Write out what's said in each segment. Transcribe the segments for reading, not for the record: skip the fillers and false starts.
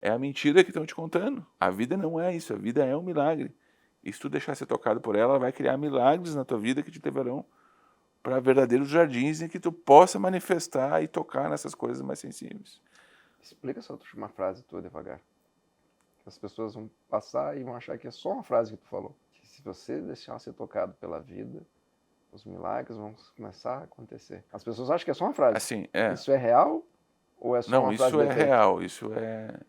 É a mentira que estão te contando. A vida não é isso, a vida é um milagre. E se tu deixar ser tocado por ela vai criar milagres na tua vida que te levarão para verdadeiros jardins em que tu possa manifestar e tocar nessas coisas mais sensíveis. Explica essa última frase tua devagar. As pessoas vão passar e vão achar que é só uma frase que tu falou. Que se você deixar ser tocado pela vida, os milagres vão começar a acontecer. As pessoas acham que é só uma frase. Assim, Isso é real ou é só Não, uma frase isso de é efeito? real, isso é...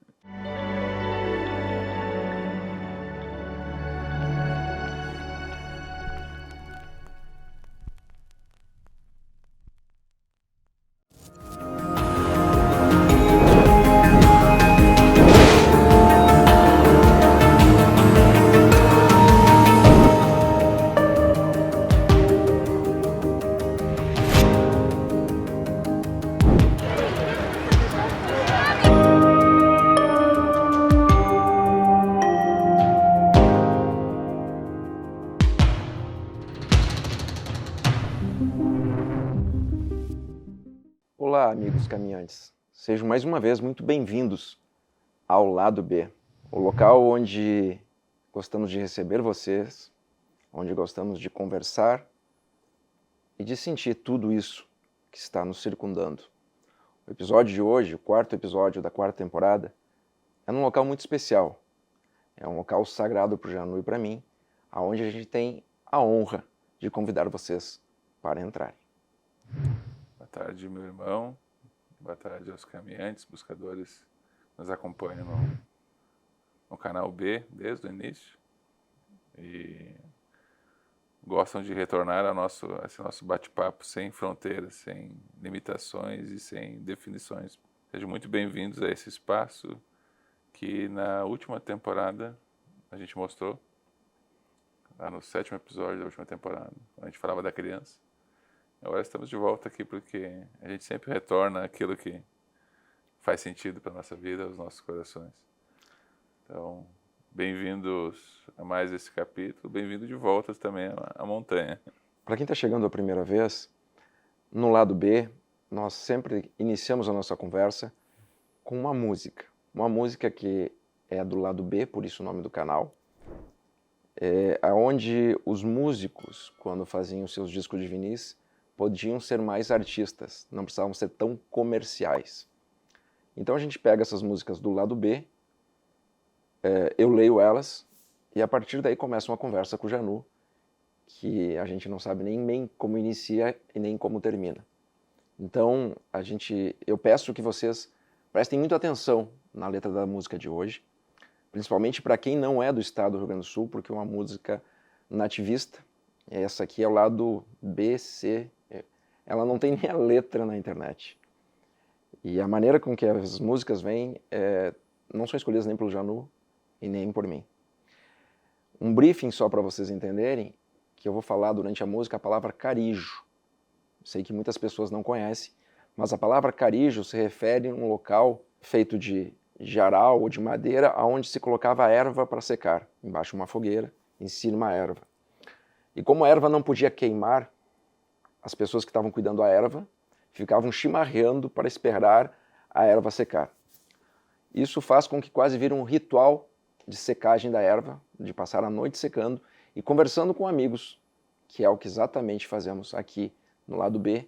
Olá, amigos caminhantes. Sejam mais uma vez muito bem-vindos ao Lado B, o local onde gostamos de receber vocês, onde gostamos de conversar e de sentir tudo isso que está nos circundando. O episódio de hoje, o quarto episódio da quarta temporada, é num local muito especial. É um local sagrado para o Janu e para mim, aonde a gente tem a honra de convidar vocês para entrarem. Boa tarde, meu irmão. Boa tarde aos caminhantes, buscadores que nos acompanham no canal B desde o início e gostam de retornar a esse nosso bate-papo sem fronteiras, sem limitações e sem definições. Sejam muito bem-vindos a esse espaço que na última temporada a gente mostrou, lá no 7º episódio da última temporada, quando a gente falava da criança. Agora estamos de volta aqui porque a gente sempre retorna aquilo que faz sentido para a nossa vida, aos nossos corações. Então, bem-vindos a mais esse capítulo, bem-vindo de volta também à montanha. Para quem está chegando a primeira vez, no Lado B, nós sempre iniciamos a nossa conversa com uma música que é do Lado B, por isso o nome do canal, onde os músicos, quando faziam os seus discos de vinis, podiam ser mais artistas, não precisavam ser tão comerciais. Então a gente pega essas músicas do Lado B, eu leio elas, e a partir daí começa uma conversa com o Janu, que a gente não sabe nem como inicia e nem como termina. Então eu peço que vocês prestem muita atenção na letra da música de hoje, principalmente para quem não é do estado do Rio Grande do Sul, porque é uma música nativista. Essa aqui é o lado B, C, ela não tem nem a letra na internet. E a maneira com que as músicas vêm não são escolhidas nem pelo Janu e nem por mim. Um briefing só para vocês entenderem, que eu vou falar durante a música a palavra carijo. Sei que muitas pessoas não conhecem, mas a palavra carijo se refere a um local feito de jarau ou de madeira, onde se colocava a erva para secar, embaixo de uma fogueira, em cima uma erva. E como a erva não podia queimar, as pessoas que estavam cuidando da erva ficavam chimarreando para esperar a erva secar. Isso faz com que quase vire um ritual de secagem da erva, de passar a noite secando e conversando com amigos, que é o que exatamente fazemos aqui no Lado B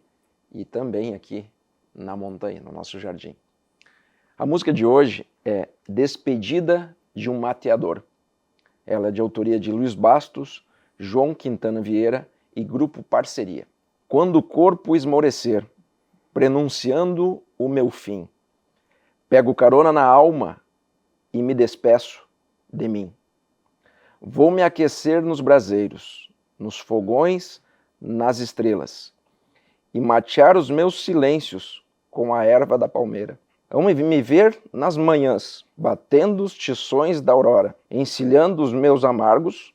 e também aqui na montanha, no nosso jardim. A música de hoje é Despedida de um Mateador. Ela é de autoria de Luiz Bastos, João Quintana Vieira e Grupo Parceria. Quando o corpo esmorecer, prenunciando o meu fim, pego carona na alma e me despeço de mim. Vou me aquecer nos braseiros, nos fogões, nas estrelas, e matear os meus silêncios com a erva da palmeira. Vão me ver nas manhãs, batendo os tições da aurora, encilhando os meus amargos,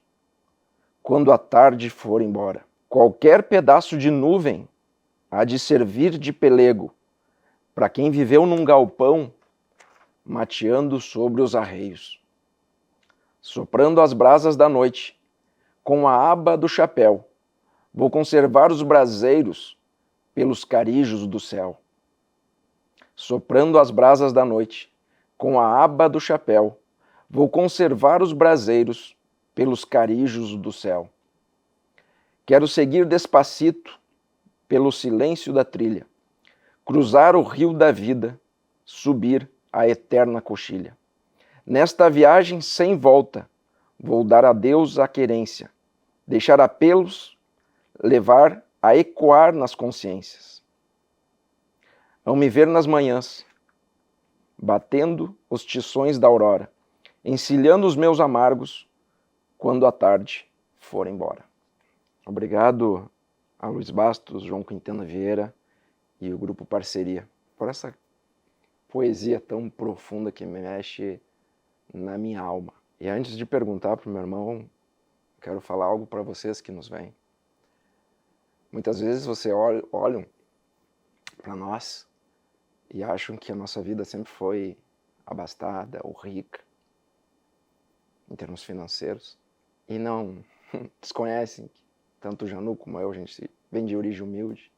quando a tarde for embora. Qualquer pedaço de nuvem há de servir de pelego para quem viveu num galpão, mateando sobre os arreios. Soprando as brasas da noite, com a aba do chapéu, vou conservar os braseiros pelos carijos do céu. Soprando as brasas da noite, com a aba do chapéu, vou conservar os braseiros pelos carijos do céu. Quero seguir despacito pelo silêncio da trilha, cruzar o rio da vida, subir a eterna coxilha. Nesta viagem sem volta, vou dar adeus à querência, deixar apelos, levar a ecoar nas consciências. Ao me ver nas manhãs, batendo os tições da aurora, encilhando os meus amargos, quando a tarde for embora. Obrigado a Luiz Bastos, João Quintana Vieira e o Grupo Parceria por essa poesia tão profunda que mexe na minha alma. E antes de perguntar para o meu irmão, quero falar algo para vocês que nos veem. Muitas vezes vocês olham para nós e acham que a nossa vida sempre foi abastada ou rica, em termos financeiros, e não desconhecem que tanto o Janu como eu, a gente vem de origem humilde,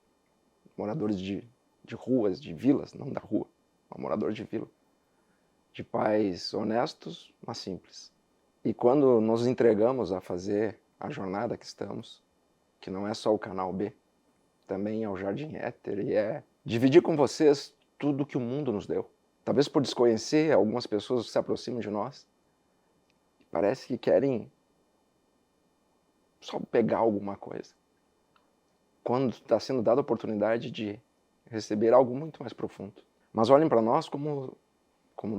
moradores de ruas, de vilas, não da rua, mas morador de vila, de pais honestos, mas simples. E quando nos entregamos a fazer a jornada que estamos, que não é só o Canal B, também é o Jardim Éter, e é dividir com vocês tudo que o mundo nos deu. Talvez por desconhecer, algumas pessoas se aproximam de nós e parece que querem só pegar alguma coisa, quando está sendo dada a oportunidade de receber algo muito mais profundo. Mas olhem para nós como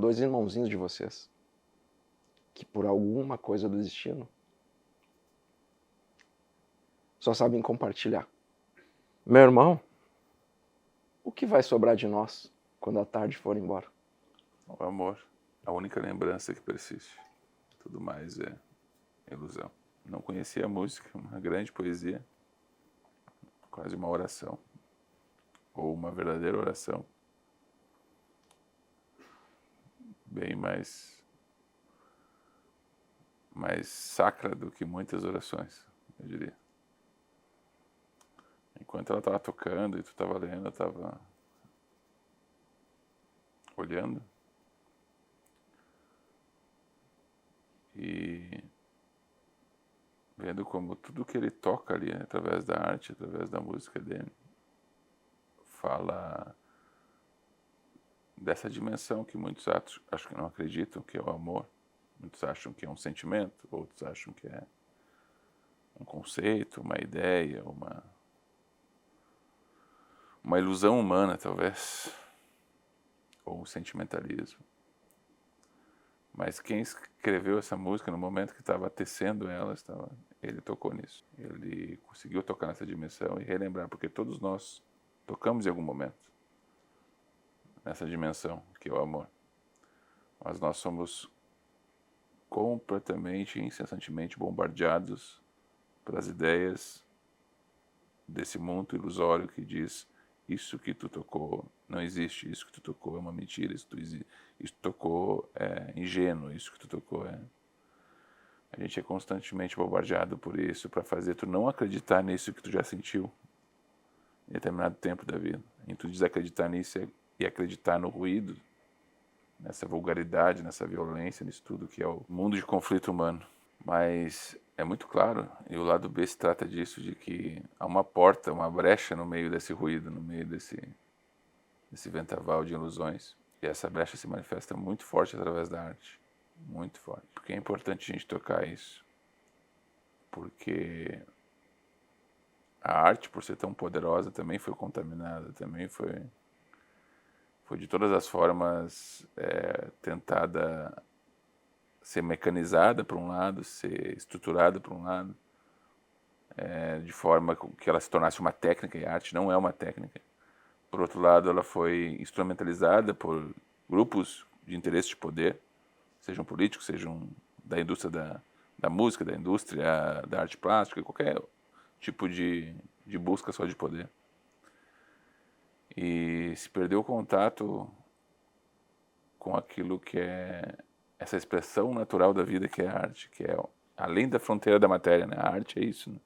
dois irmãozinhos de vocês, que por alguma coisa do destino só sabem compartilhar. Meu irmão, o que vai sobrar de nós quando a tarde for embora? O amor, a única lembrança que persiste. Tudo mais é ilusão. Não conhecia a música, uma grande poesia, quase uma oração, ou uma verdadeira oração, bem mais sacra do que muitas orações, eu diria. Enquanto ela estava tocando e tu estava lendo, eu estava olhando e vendo como tudo que ele toca ali, né, através da arte, através da música dele, fala dessa dimensão que muitos acho que não acreditam que é o amor. Muitos acham que é um sentimento, outros acham que é um conceito, uma ideia, uma ilusão humana, talvez, ou um sentimentalismo. Mas quem escreveu essa música, no momento que estava tecendo ela, ele tocou nisso. Ele conseguiu tocar nessa dimensão e relembrar, porque todos nós tocamos em algum momento nessa dimensão, que é o amor. Mas nós somos completamente, incessantemente bombardeados pelas ideias desse mundo ilusório que diz: isso que tu tocou não existe, isso que tu tocou é uma mentira, isso que tu tocou é ingênuo, isso que tu tocou é... A gente é constantemente bombardeado por isso, para fazer tu não acreditar nisso que tu já sentiu em determinado tempo da vida. E tu desacreditar nisso e acreditar no ruído, nessa vulgaridade, nessa violência, nisso tudo que é o mundo de conflito humano. Mas é muito claro, e o lado B se trata disso, de que há uma porta, uma brecha no meio desse ruído, no meio desse vendaval de ilusões. E essa brecha se manifesta muito forte através da arte. Muito forte. Porque é importante a gente tocar isso. Porque a arte, por ser tão poderosa, também foi contaminada, também foi de todas as formas tentada ser mecanizada por um lado, ser estruturada por um lado, de forma que ela se tornasse uma técnica, e a arte não é uma técnica. Por outro lado, ela foi instrumentalizada por grupos de interesse de poder, sejam políticos, sejam da indústria da música, da indústria da arte plástica, qualquer tipo de busca só de poder. E se perdeu o contato com aquilo que é essa expressão natural da vida, que é a arte, que é além da fronteira da matéria, né? A arte é isso, né?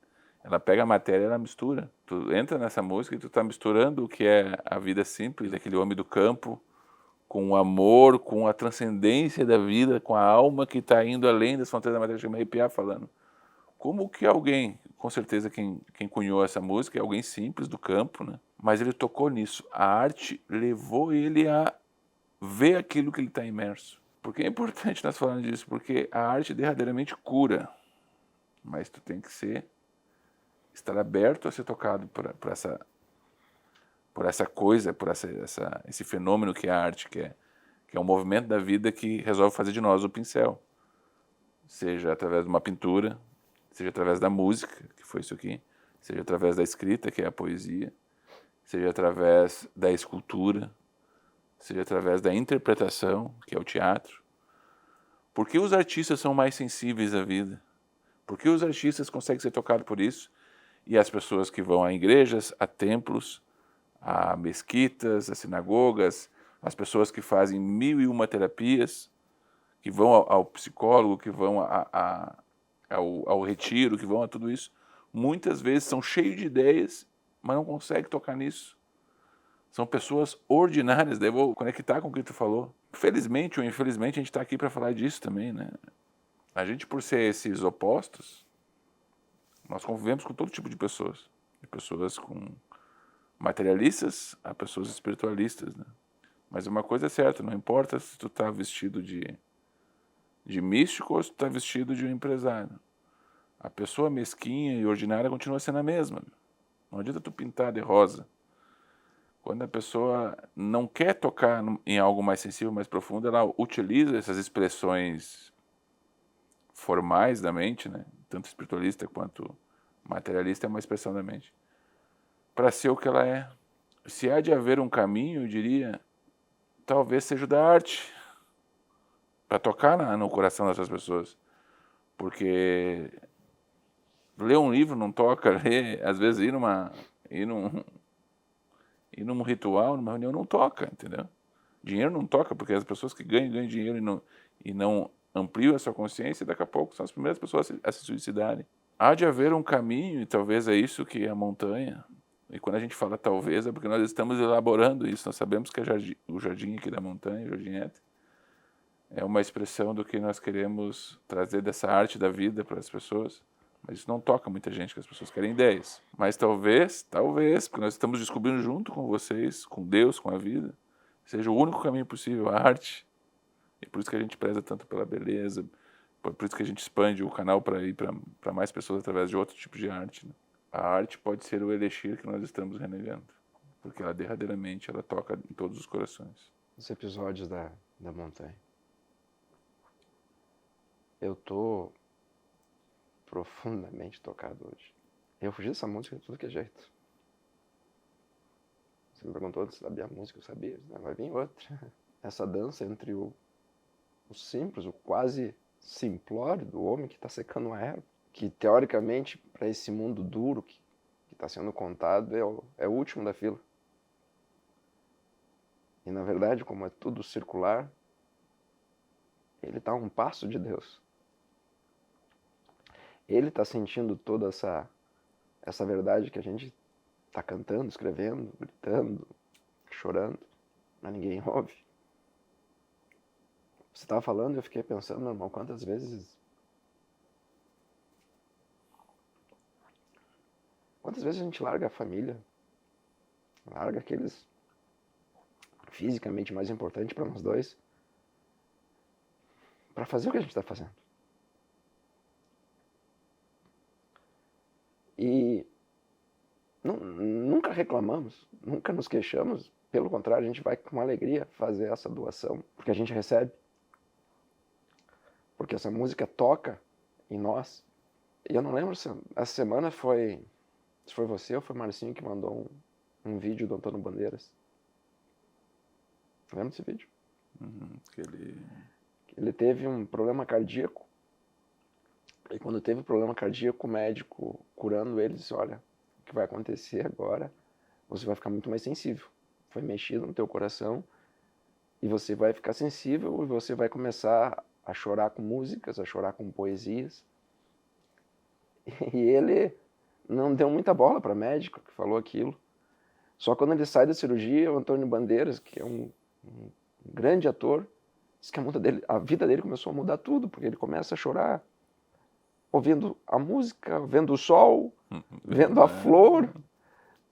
Ela pega a matéria e ela mistura. Tu entra nessa música e tu tá misturando o que é a vida simples, daquele homem do campo, com o amor, com a transcendência da vida, com a alma que está indo além das fronteiras da matéria. Chega a me arrepiar falando. Como que alguém, com certeza quem cunhou essa música é alguém simples do campo, né? Mas ele tocou nisso. A arte levou ele a ver aquilo que ele está imerso. Por que é importante nós falarmos disso? Porque a arte derradeiramente cura, mas tu tem que estar aberto a ser tocado por essa coisa, por esse fenômeno que é a arte, que é um movimento da vida que resolve fazer de nós o pincel. Seja através de uma pintura, seja através da música, que foi isso aqui, seja através da escrita, que é a poesia, seja através da escultura, seja através da interpretação, que é o teatro. Por que os artistas são mais sensíveis à vida? Por que os artistas conseguem ser tocados por isso? E as pessoas que vão a igrejas, a templos, a mesquitas, a sinagogas, as pessoas que fazem 1001 terapias, que vão ao psicólogo, que vão ao retiro, que vão a tudo isso, muitas vezes são cheios de ideias, mas não conseguem tocar nisso. São pessoas ordinárias, daí eu vou conectar com o que tu falou. Felizmente ou infelizmente a gente está aqui para falar disso também, né? A gente, por ser esses opostos, nós convivemos com todo tipo de pessoas com materialistas a pessoas espiritualistas, né? Mas uma coisa é certa, não importa se tu está vestido de místico ou se tu está vestido de um empresário. A pessoa mesquinha e ordinária continua sendo a mesma. Não adianta tu pintar de rosa. Quando a pessoa não quer tocar em algo mais sensível, mais profundo, ela utiliza essas expressões formais da mente, né? Tanto espiritualista quanto materialista é uma expressão da mente, para ser o que ela é. Se há de haver um caminho, eu diria, talvez seja o da arte, para tocar no coração dessas pessoas. Porque ler um livro não toca, às vezes ir num ritual, numa reunião, não toca, entendeu? Dinheiro não toca, porque as pessoas que ganham dinheiro e não ampliam a sua consciência, daqui a pouco são as primeiras pessoas a se suicidarem. Há de haver um caminho, e talvez é isso que é a montanha. E quando a gente fala talvez, é porque nós estamos elaborando isso. Nós sabemos que o jardim aqui da montanha, o Jardim Éter, é uma expressão do que nós queremos trazer dessa arte da vida para as pessoas. Mas isso não toca muita gente, que as pessoas querem ideias. Mas talvez, porque nós estamos descobrindo junto com vocês, com Deus, com a vida, seja o único caminho possível, a arte. E por isso que a gente preza tanto pela beleza, por isso que a gente expande o canal para ir para mais pessoas através de outro tipo de arte, né? A arte pode ser o elixir que nós estamos renegando, porque ela derradeiramente ela toca em todos os corações. Os episódios da montanha. Eu tô profundamente tocado hoje. Eu fugi dessa música de tudo que é jeito. Você me perguntou se sabia a música, eu sabia. Vai vir outra. Essa dança entre o simples, o quase simplório do homem que está secando uma erva, que teoricamente, para esse mundo duro que está sendo contado, é o último da fila. E na verdade, como é tudo circular, ele está a um passo de Deus. Ele está sentindo toda essa verdade que a gente está cantando, escrevendo, gritando, chorando, mas ninguém ouve. Você estava falando e eu fiquei pensando, meu irmão, quantas vezes a gente larga a família, larga aqueles fisicamente mais importantes para nós dois, para fazer o que a gente está fazendo. E nunca reclamamos, nunca nos queixamos, pelo contrário, a gente vai com alegria fazer essa doação, porque a gente recebe. Porque essa música toca em nós. E eu não lembro se essa semana se foi você ou foi o Marcinho que mandou um vídeo do Antônio Bandeiras. Lembra desse vídeo? Ele teve um problema cardíaco. E quando teve problema cardíaco, o médico curando ele disse, olha, o que vai acontecer agora, você vai ficar muito mais sensível. Foi mexido no teu coração e você vai ficar sensível e você vai começar a chorar com músicas, a chorar com poesias. E ele não deu muita bola para médico que falou aquilo. Só quando ele sai da cirurgia, o Antônio Bandeiras, que é um grande ator, diz que a vida dele começou a mudar tudo, porque ele começa a chorar, ouvindo a música, vendo o sol, vendo a flor.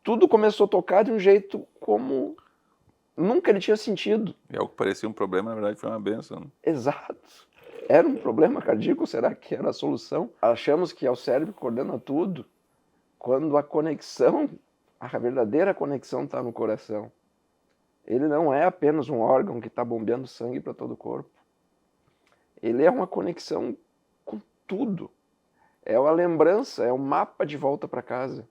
Tudo começou a tocar de um jeito como nunca ele tinha sentido. E algo que parecia um problema, na verdade, foi uma bênção. Né? Exato. Era um problema cardíaco? Será que era a solução? Achamos que é o cérebro que coordena tudo, quando a conexão, a verdadeira conexão está no coração. Ele não é apenas um órgão que está bombeando sangue para todo o corpo. Ele é uma conexão com tudo. É uma lembrança, é um mapa de volta para casa.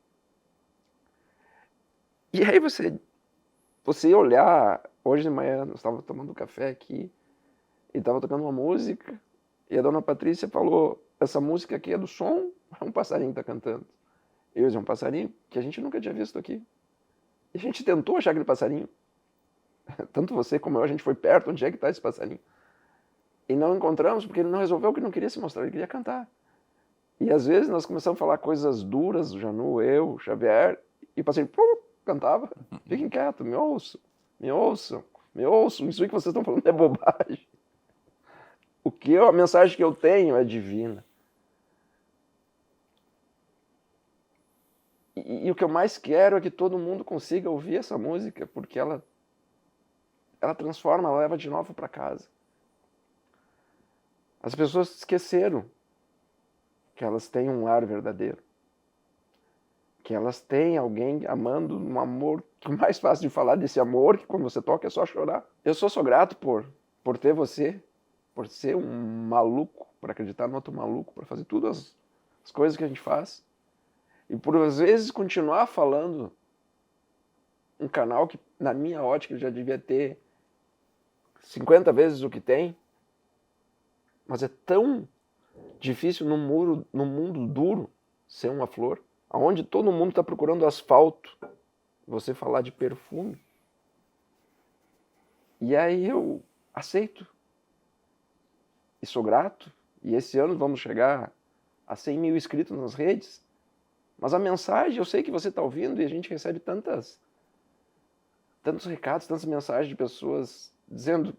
E aí você olhar, hoje de manhã eu estava tomando café aqui, e estava tocando uma música, e a dona Patrícia falou, essa música aqui é do som, é um passarinho que está cantando. Eu disse, é um passarinho que a gente nunca tinha visto aqui. E a gente tentou achar aquele passarinho. Tanto você como eu, a gente foi perto, onde é que está esse passarinho? E não encontramos, porque ele não resolveu que não queria se mostrar, ele queria cantar. E às vezes nós começamos a falar coisas duras, o Janu, eu, o Xavier, e o passarinho cantava. Fiquem quietos, me ouçam, me ouçam, me ouçam, isso que vocês estão falando é bobagem. A mensagem que eu tenho é divina. E o que eu mais quero é que todo mundo consiga ouvir essa música, porque ela transforma, ela leva de novo para casa. As pessoas esqueceram que elas têm um lar verdadeiro, que elas têm alguém amando um amor, que o mais fácil de falar desse amor, que quando você toca é só chorar. Eu sou grato por ter você, por ser um maluco, por acreditar no outro maluco, por fazer todas as coisas que a gente faz. E por, às vezes, continuar falando um canal que, na minha ótica, já devia ter 50 vezes o que tem. Mas é tão difícil no mundo duro ser uma flor, onde todo mundo está procurando asfalto, você falar de perfume. E aí eu aceito. E sou grato. E esse ano vamos chegar a 100 mil inscritos nas redes. Mas a mensagem, eu sei que você está ouvindo e a gente recebe tantos recados, tantas mensagens de pessoas dizendo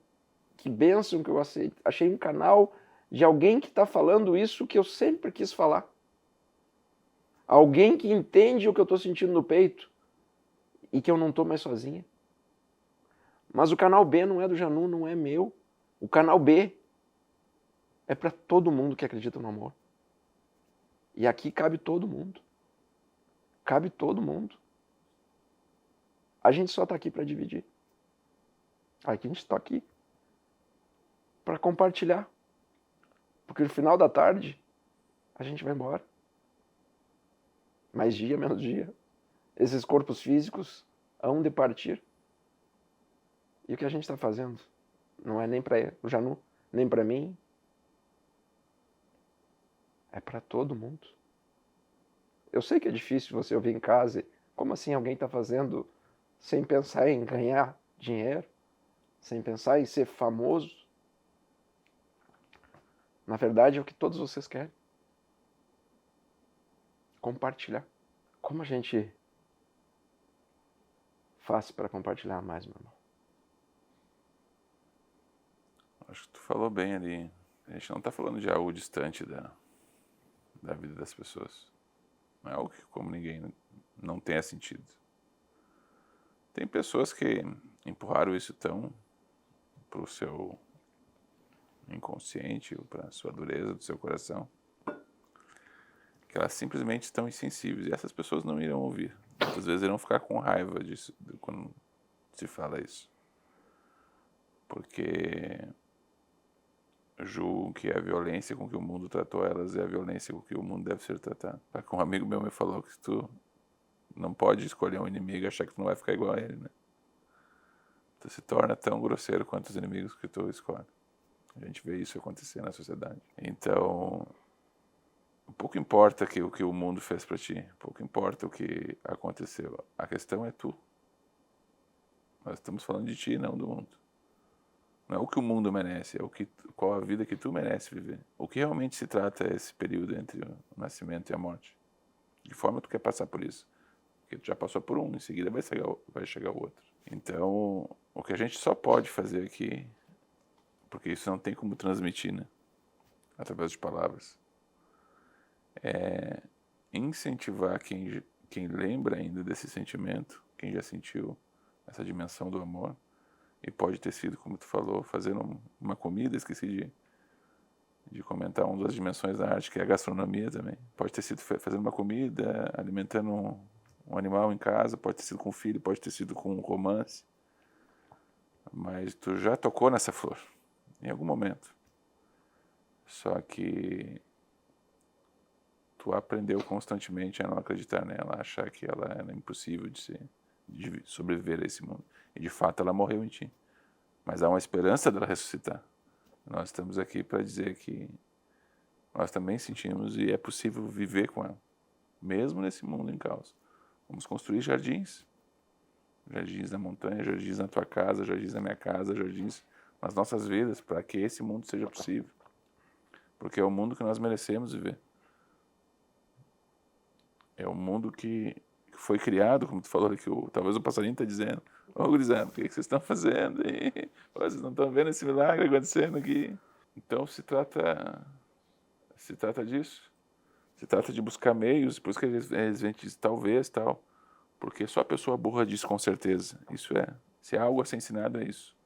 que bênção que eu aceito. Achei um canal de alguém que está falando isso que eu sempre quis falar. Alguém que entende o que eu estou sentindo no peito e que eu não estou mais sozinha. Mas o canal B não é do Janu, não é meu. O canal B é para todo mundo que acredita no amor. E aqui cabe todo mundo. Cabe todo mundo. A gente só está aqui para dividir. Aqui a gente está aqui para compartilhar. Porque no final da tarde a gente vai embora. Mais dia, menos dia. Esses corpos físicos hão de partir. E o que a gente está fazendo não é nem para o Janu, nem para mim. É para todo mundo. Eu sei que é difícil você ouvir em casa, como assim alguém está fazendo sem pensar em ganhar dinheiro, sem pensar em ser famoso? Na verdade é o que todos vocês querem. Compartilhar. Como a gente faz para compartilhar mais, meu irmão? Acho que tu falou bem ali. A gente não está falando de algo distante da vida das pessoas. Não é algo que, como ninguém, não tenha sentido. Tem pessoas que empurraram isso tão para o seu inconsciente, ou para a sua dureza do seu coração, que elas simplesmente estão insensíveis. E essas pessoas não irão ouvir. Muitas vezes irão ficar com raiva disso quando se fala isso. Porque julgam que a violência com que o mundo tratou elas é a violência com que o mundo deve ser tratado. Um amigo meu me falou que tu não pode escolher um inimigo e achar que tu não vai ficar igual a ele, né? Tu se torna tão grosseiro quanto os inimigos que tu escolhe. A gente vê isso acontecer na sociedade. Então, pouco importa o que o mundo fez para ti, pouco importa o que aconteceu. A questão é tu. Nós estamos falando de ti, não do mundo. Não é o que o mundo merece, é qual a vida que tu merece viver. O que realmente se trata é esse período entre o nascimento e a morte. De forma que tu quer passar por isso. Porque tu já passou por um, em seguida vai chegar o outro. Então, o que a gente só pode fazer aqui, porque isso não tem como transmitir, né? Através de palavras, é incentivar quem lembra ainda desse sentimento, quem já sentiu essa dimensão do amor, e pode ter sido, como tu falou, fazendo uma comida, esqueci de comentar uma das dimensões da arte, que é a gastronomia também. Pode ter sido fazendo uma comida, alimentando um animal em casa, pode ter sido com um filho, pode ter sido com um romance, mas tu já tocou nessa flor, em algum momento. Só que tu aprendeu constantemente a não acreditar nela, a achar que ela era impossível de sobreviver a esse mundo. E de fato ela morreu em ti. Mas há uma esperança dela ressuscitar. Nós estamos aqui para dizer que nós também sentimos e é possível viver com ela, mesmo nesse mundo em caos. Vamos construir jardins. Jardins na montanha, jardins na tua casa, jardins na minha casa, jardins nas nossas vidas, para que esse mundo seja possível. Porque é o mundo que nós merecemos viver. É o mundo que foi criado, como tu falou aqui, talvez o passarinho está dizendo, ô gurizada, o que vocês estão fazendo aí? Vocês não estão vendo esse milagre acontecendo aqui? Então se trata disso. Se trata de buscar meios, por isso que eles vêm dizer talvez, tal, porque só a pessoa burra diz com certeza. Isso é, se há algo a ser ensinado é isso.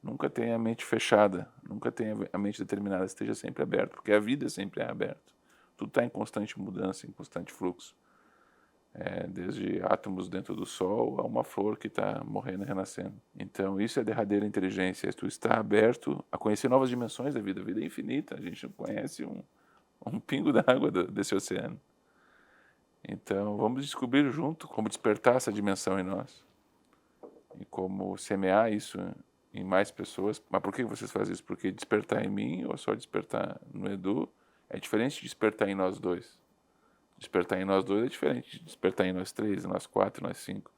Nunca tenha a mente fechada, nunca tenha a mente determinada, esteja sempre aberto, porque a vida sempre é aberta. Tudo está em constante mudança, em constante fluxo. Desde átomos dentro do Sol a uma flor que está morrendo e renascendo. Então isso é derradeira inteligência, tu está aberto a conhecer novas dimensões da vida. A vida é infinita, a gente não conhece um pingo d'água desse oceano. Então vamos descobrir junto como despertar essa dimensão em nós e como semear isso em mais pessoas. Mas por que vocês fazem isso? Porque despertar em mim ou só despertar no Edu é diferente de despertar em nós dois. Despertar em nós dois é diferente de despertar em nós três, nós quatro, nós cinco.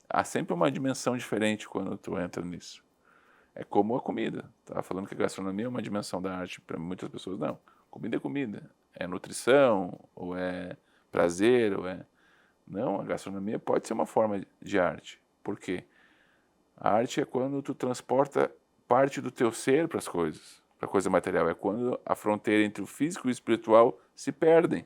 Há sempre uma dimensão diferente quando tu entra nisso. É como a comida. Estava falando que a gastronomia é uma dimensão da arte para muitas pessoas. Não, comida é comida. É nutrição, ou é prazer, ou é... Não, a gastronomia pode ser uma forma de arte. Por quê? A arte é quando tu transporta parte do teu ser para as coisas, para a coisa material. É quando a fronteira entre o físico e o espiritual se perdem.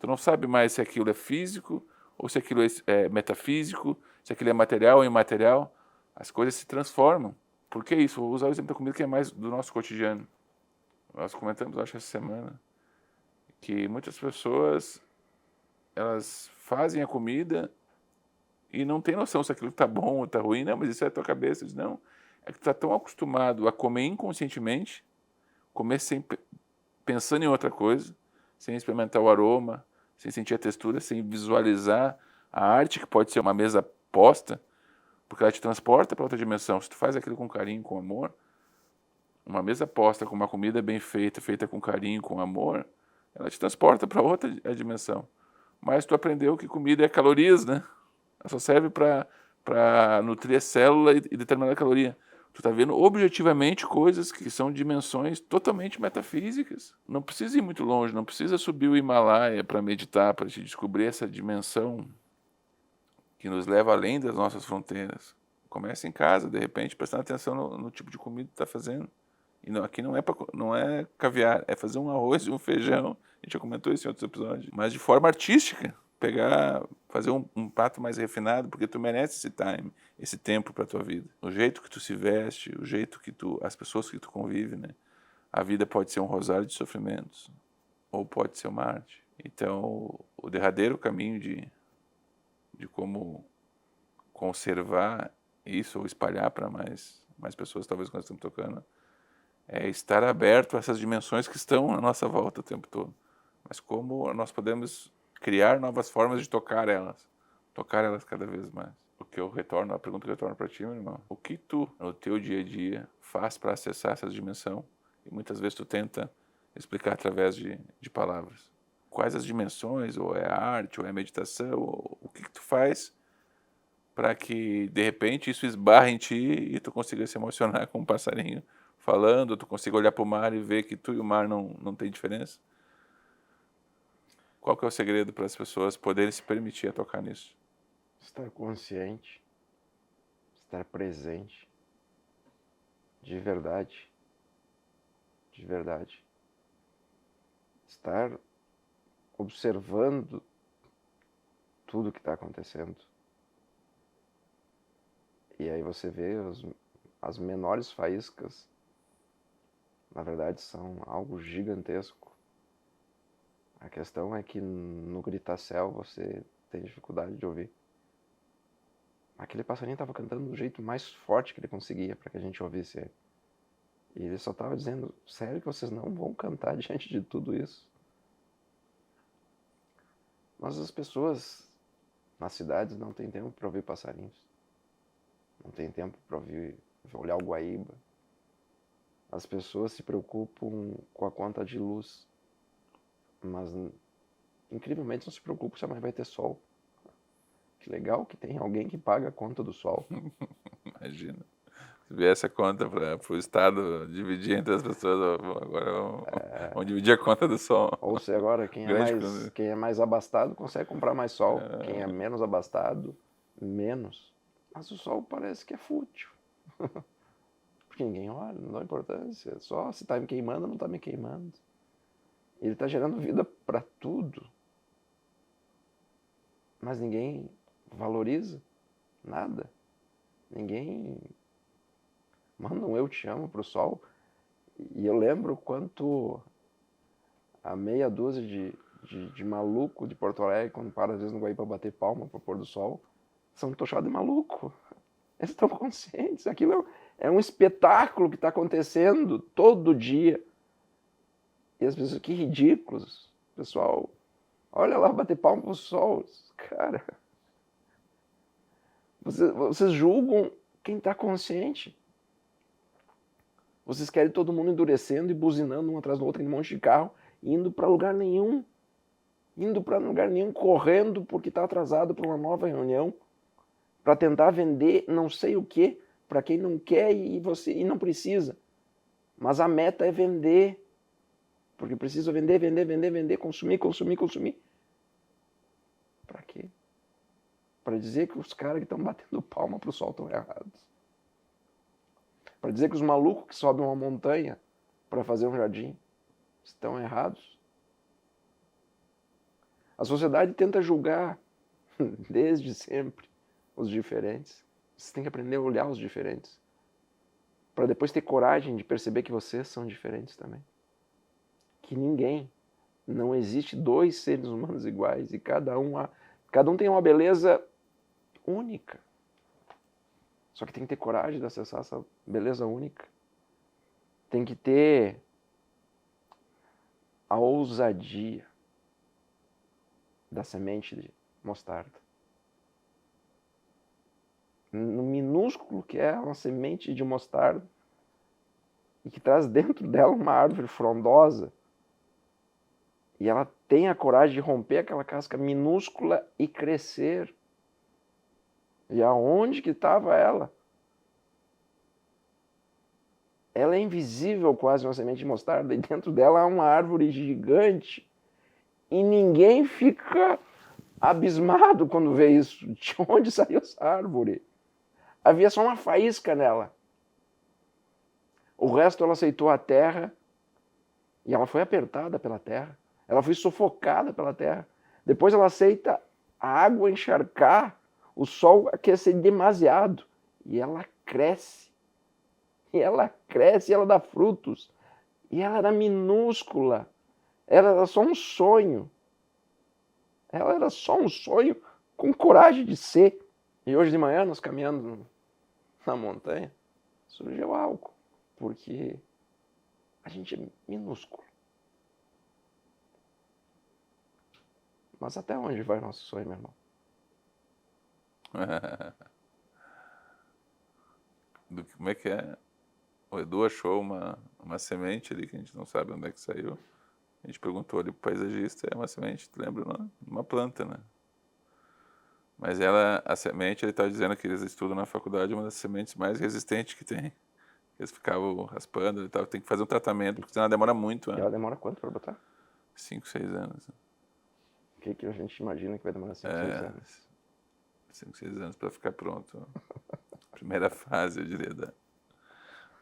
Tu não sabe mais se aquilo é físico ou se aquilo é metafísico, se aquilo é material ou imaterial. As coisas se transformam. Por que isso? Vou usar o exemplo da comida que é mais do nosso cotidiano. Nós comentamos, acho, essa semana, que muitas pessoas elas fazem a comida e não tem noção se aquilo está bom ou está ruim. Não, mas isso é a tua cabeça. Diz, não, é que tu está tão acostumado a comer inconscientemente, comer sem pensando em outra coisa, sem experimentar o aroma, sem sentir a textura, sem visualizar a arte, que pode ser uma mesa posta, porque ela te transporta para outra dimensão. Se tu faz aquilo com carinho, com amor, uma mesa posta com uma comida bem feita, feita com carinho, com amor, ela te transporta para outra dimensão. Mas tu aprendeu que comida é calorias, né? Ela só serve para nutrir a célula e determinar a caloria. Tu está vendo objetivamente coisas que são dimensões totalmente metafísicas. Não precisa ir muito longe, não precisa subir o Himalaia para meditar, para te descobrir essa dimensão que nos leva além das nossas fronteiras. Começa em casa, de repente, prestando atenção no tipo de comida que tu está fazendo. E não, aqui não é caviar, é fazer um arroz e um feijão. A gente já comentou isso em outros episódios. Mas de forma artística. Fazer um prato mais refinado, porque tu merece esse time, esse tempo para tua vida. O jeito que tu se veste, o jeito que as pessoas que tu convive, né? A vida pode ser um rosário de sofrimentos, ou pode ser uma arte. Então, o derradeiro caminho de como conservar isso ou espalhar para mais pessoas, talvez que nós estamos tocando, é estar aberto a essas dimensões que estão à nossa volta o tempo todo. Mas como nós podemos criar novas formas de tocar elas cada vez mais. A pergunta que eu retorno para ti, meu irmão, o que tu, no teu dia a dia, faz para acessar essa dimensão? E muitas vezes tu tenta explicar através de palavras. Quais as dimensões, ou é a arte, ou é a meditação, ou o que tu faz para que, de repente, isso esbarre em ti e tu consiga se emocionar com um passarinho falando, tu consiga olhar para o mar e ver que tu e o mar não tem diferença? Qual que é o segredo para as pessoas poderem se permitir a tocar nisso? Estar consciente estar presente, de verdade, de verdade. Estar observando tudo que está acontecendo. E aí você vê as menores faíscas, na verdade, são algo gigantesco. A questão é que no gritacéu você tem dificuldade de ouvir. Aquele passarinho estava cantando do jeito mais forte que ele conseguia para que a gente ouvisse ele. E ele só estava dizendo, sério que vocês não vão cantar diante de tudo isso? Mas as pessoas nas cidades não têm tempo para ouvir passarinhos. Não tem tempo para olhar o Guaíba. As pessoas se preocupam com a conta de luz, mas incrivelmente não se preocupam se amanhã vai ter sol. Que legal que tem alguém que paga a conta do sol. Imagina. Se viesse a conta para o Estado dividir entre as pessoas, agora vamos dividir a conta do sol. Ou se agora quem é mais abastado consegue comprar mais sol. Quem é menos abastado, menos. Mas o sol parece que é fútil. Porque ninguém olha, não dá importância. Só se está me queimando ou não está me queimando. Ele está gerando vida para tudo. Mas ninguém valoriza nada. Ninguém manda um eu te amo pro sol. E eu lembro quanto a meia dúzia de maluco de Porto Alegre, quando para às vezes no Guaíba bater palma pro pôr do sol, são tochados de maluco. Eles estão conscientes. Aquilo é um espetáculo que está acontecendo todo dia. E as pessoas, que ridículos. Pessoal, olha lá bater palma pro sol. Cara, vocês julgam quem está consciente. Vocês querem todo mundo endurecendo e buzinando um atrás do outro em um monte de carro, indo para lugar nenhum. Indo para lugar nenhum, correndo porque está atrasado para uma nova reunião, para tentar vender não sei o que para quem não quer e não precisa. Mas a meta é vender. Porque precisa vender, consumir. Para quê? Para dizer que os caras que estão batendo palma pro sol estão errados. Para dizer que os malucos que sobem uma montanha para fazer um jardim estão errados. A sociedade tenta julgar desde sempre os diferentes. Você tem que aprender a olhar os diferentes. Para depois ter coragem de perceber que vocês são diferentes também. Que ninguém, não existe dois seres humanos iguais e cada um tem uma beleza única. Só que tem que ter coragem de acessar essa beleza única. Tem que ter a ousadia da semente de mostarda. No minúsculo que é uma semente de mostarda e que traz dentro dela uma árvore frondosa, e ela tem a coragem de romper aquela casca minúscula e crescer. E aonde que estava ela? Ela é invisível, quase uma semente de mostarda, e dentro dela há uma árvore gigante. E ninguém fica abismado quando vê isso. De onde saiu essa árvore? Havia só uma faísca nela. O resto ela aceitou a terra e ela foi apertada pela terra. Ela foi sufocada pela terra. Depois ela aceita a água encharcar, o sol aquecer demasiado. E ela cresce. E ela cresce, e ela dá frutos. E ela era minúscula. Ela era só um sonho. Ela era só um sonho com coragem de ser. E hoje de manhã, nós caminhando na montanha, surgiu algo. Porque a gente é minúsculo. Mas até onde vai o nosso sonho, meu irmão? Como é que é? O Edu achou uma semente ali que a gente não sabe onde é que saiu. A gente perguntou ali pro paisagista, é uma semente, tu lembra, não? Uma planta, né? Mas a semente, ele está dizendo que eles estudam na faculdade, uma das sementes mais resistentes que tem. Eles ficavam raspando e tal, tem que fazer um tratamento, porque senão ela demora muito. E ela demora quanto para botar? 5, 6 anos. O que a gente imagina que vai demorar 5, 6 anos? 5, 6 anos para ficar pronto. primeira fase, eu diria,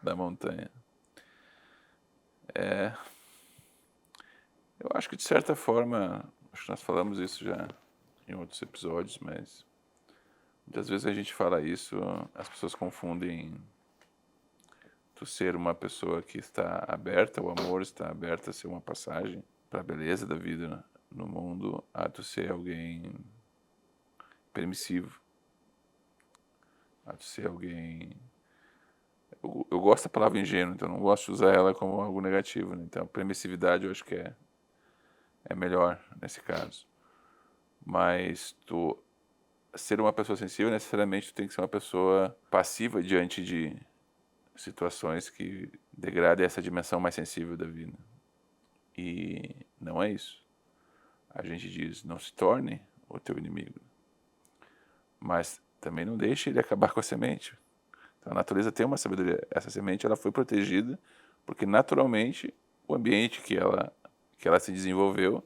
da montanha. Eu acho que, de certa forma, acho que nós falamos isso já em outros episódios, mas muitas vezes a gente fala isso, as pessoas confundem tu ser uma pessoa que está aberta, o amor está aberto a ser uma passagem para a beleza da vida no mundo, a tu ser alguém permissivo, a tu ser alguém... Eu gosto da palavra ingênuo, então não gosto de usar ela como algo negativo, né? Então, permissividade eu acho que é melhor nesse caso. Mas tu ser uma pessoa sensível, necessariamente tu tem que ser uma pessoa passiva diante de situações que degradem essa dimensão mais sensível da vida. E não é isso. A gente diz, não se torne o teu inimigo. Mas também não deixe ele acabar com a semente. Então a natureza tem uma sabedoria. Essa semente ela foi protegida porque naturalmente o ambiente que ela se desenvolveu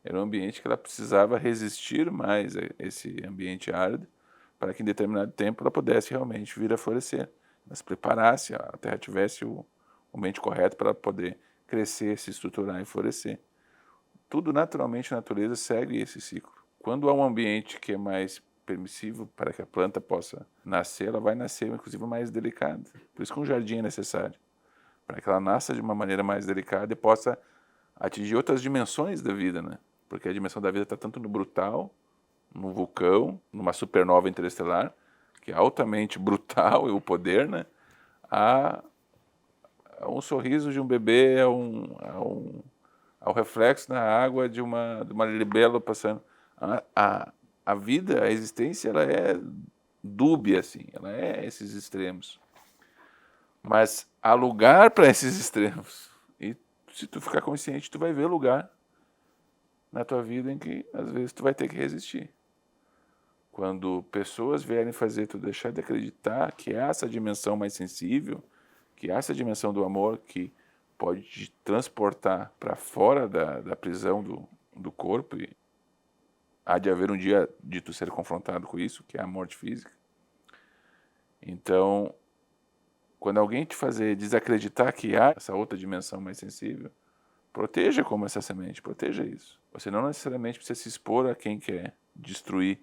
era um ambiente que ela precisava resistir mais a esse ambiente árido para que em determinado tempo ela pudesse realmente vir a florescer. Ela se preparasse, a terra tivesse o ambiente correto para ela poder crescer, se estruturar e florescer. Tudo naturalmente na natureza segue esse ciclo. Quando há um ambiente que é mais permissivo para que a planta possa nascer, ela vai nascer inclusive mais delicada. Por isso que um jardim é necessário, para que ela nasça de uma maneira mais delicada e possa atingir outras dimensões da vida, né? Porque a dimensão da vida está tanto no brutal, no vulcão, numa supernova interestelar, que é altamente brutal e o poder, né? A um sorriso de um bebê, ao reflexo na água de uma libélula passando. A vida, a existência, ela é dúbia, assim, ela é esses extremos. Mas há lugar para esses extremos. E se tu ficar consciente, tu vai ver lugar na tua vida em que, às vezes, tu vai ter que resistir. Quando pessoas vierem fazer tu deixar de acreditar que é essa dimensão mais sensível, que é essa dimensão do amor que pode te transportar para fora da prisão do corpo, e há de haver um dia de tu ser confrontado com isso, que é a morte física. Então, quando alguém te fazer desacreditar que há essa outra dimensão mais sensível, proteja como essa semente, proteja isso. Você não necessariamente precisa se expor a quem quer destruir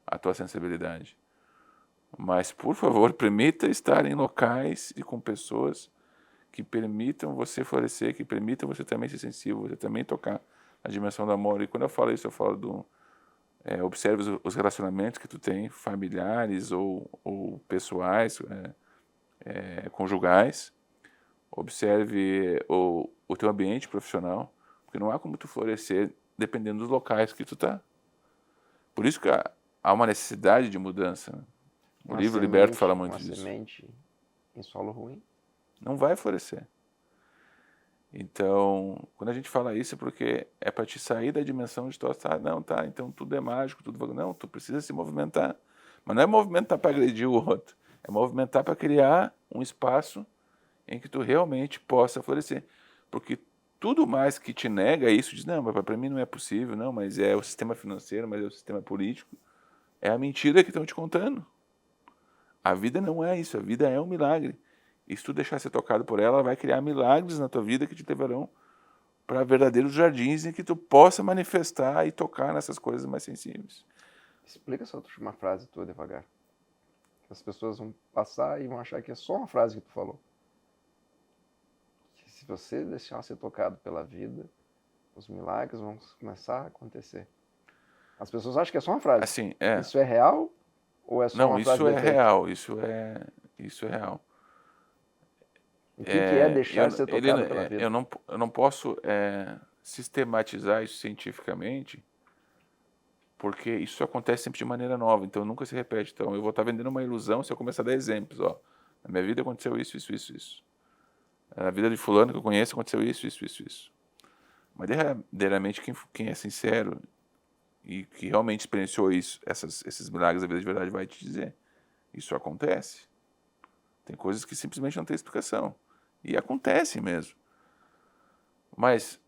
a tua sensibilidade. Mas, por favor, permita estar em locais e com pessoas que permitam você florescer, que permitam você também ser sensível, você também tocar na dimensão do amor. E quando eu falo isso, eu falo observe os relacionamentos que tu tem, familiares ou pessoais, conjugais. Observe o teu ambiente profissional, porque não há como tu florescer dependendo dos locais que tu tá. Por isso que há uma necessidade de mudança. O livro Liberto fala muito disso. Uma semente em solo ruim não vai florescer. Então, quando a gente fala isso é porque é para te sair da dimensão de tu não, tá, então tudo é mágico, tudo não, tu precisa se movimentar. Mas não é movimentar para agredir o outro, é movimentar para criar um espaço em que tu realmente possa florescer. Porque tudo mais que te nega isso, diz, não, mas para mim não é possível, não, mas é o sistema financeiro, mas é o sistema político, é a mentira que estão te contando. A vida não é isso, a vida é um milagre. E se tu deixar ser tocado por ela, ela vai criar milagres na tua vida que te levarão para verdadeiros jardins em que tu possa manifestar e tocar nessas coisas mais sensíveis. Explica essa última frase tua devagar. As pessoas vão passar e vão achar que é só uma frase que tu falou. Que se você deixar ser tocado pela vida, os milagres vão começar a acontecer. As pessoas acham que é só uma frase. Assim, Isso é real ou é só uma frase de efeito? Não, isso é real, isso é real. O que é deixar ser tocado pela vida? Eu não posso sistematizar isso cientificamente, porque isso acontece sempre de maneira nova, então nunca se repete. Então eu vou estar vendendo uma ilusão se eu começar a dar exemplos. Ó, na minha vida aconteceu isso, isso, isso, isso. Na vida de fulano que eu conheço aconteceu isso, isso, isso, isso. Mas verdadeiramente quem é sincero e que realmente experienciou isso, esses milagres da vida de verdade vai te dizer. Isso acontece. Tem coisas que simplesmente não tem explicação. E acontece mesmo. Mas,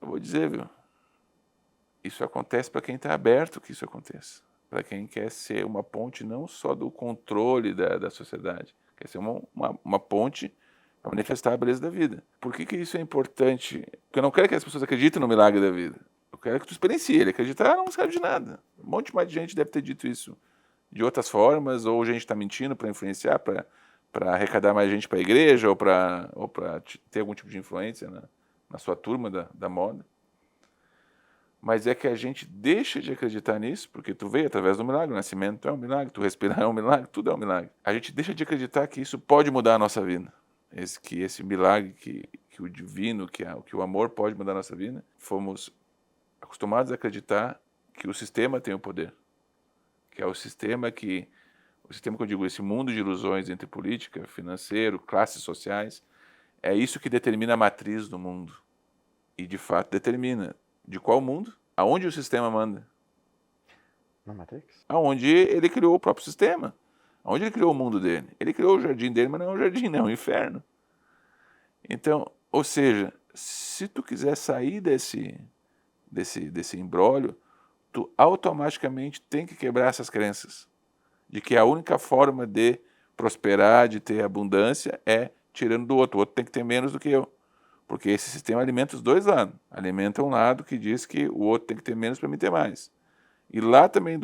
eu vou dizer, viu? Isso acontece para quem está aberto que isso aconteça. para quem quer ser uma ponte não só do controle da sociedade, quer ser uma ponte para manifestar a beleza da vida. Por que isso é importante? Porque eu não quero que as pessoas acreditem no milagre da vida. Eu quero que tu experiencie ele. Acreditar não serve de nada. Um monte mais de gente deve ter dito isso de outras formas, ou gente está mentindo para influenciar, para arrecadar mais gente para a igreja, ou para ter algum tipo de influência na sua turma da moda. Mas é que a gente deixa de acreditar nisso, porque tu veio através do milagre, o nascimento é um milagre, tu respirar é um milagre, tudo é um milagre. A gente deixa de acreditar que isso pode mudar a nossa vida. Que esse milagre, que o divino, que o amor pode mudar a nossa vida. Fomos acostumados a acreditar que o sistema tem o poder. Que é o sistema que eu digo, esse mundo de ilusões entre política, financeiro, classes sociais, é isso que determina a matriz do mundo. E de fato determina. De qual mundo? Aonde o sistema manda? Na Matrix? Aonde ele criou o próprio sistema. Aonde ele criou o mundo dele. Ele criou o jardim dele, mas não é um jardim, não é um inferno. Então, ou seja, se tu quiser sair desse imbróglio, tu automaticamente tem que quebrar essas crenças. De que a única forma de prosperar, de ter abundância, é tirando do outro. O outro tem que ter menos do que eu. Porque esse sistema alimenta os dois lados. Alimenta um lado que diz que o outro tem que ter menos para mim ter mais. E lá também